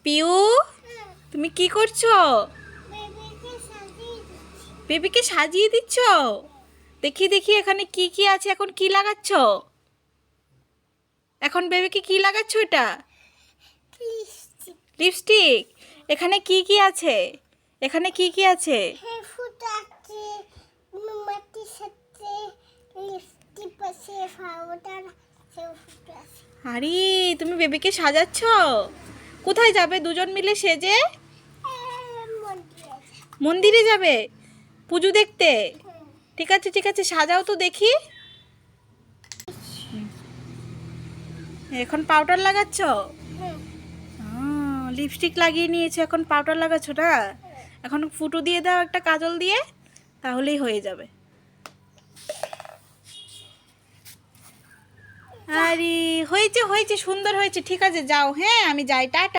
পিউ, তুমি কি করছো? বেবিকে সাজিয়ে দিচ্ছ? দেখি দেখি এখানে কি কি আছে। এখন কি লাগাচ্ছ? এখন বেবিকে কি লাগাচ্ছ? এটা লিপস্টিক। এখানে কি কি আছে? এখানে কি কি আছে? আরে তুমি বেবিকে সাজাচ্ছ? কোথায় যাবে দুজন মিলে সেজে? মন্দিরে যাবে পুজো দেখতে? ঠিক আছে ঠিক আছে, সাজাও তো দেখি। এখন পাউডার লাগাচ্ছ? লিপস্টিক লাগিয়ে নিয়েছো, এখন পাউডার লাগাচ্ছ না? এখন ফুটো দিয়ে দাও একটা কাজল দিয়ে, তাহলেই হয়ে যাবে। আরে হয়েছে হয়েছে, সুন্দর হয়েছে। ঠিক আছে যাও, হ্যাঁ আমি যাই, টাটা।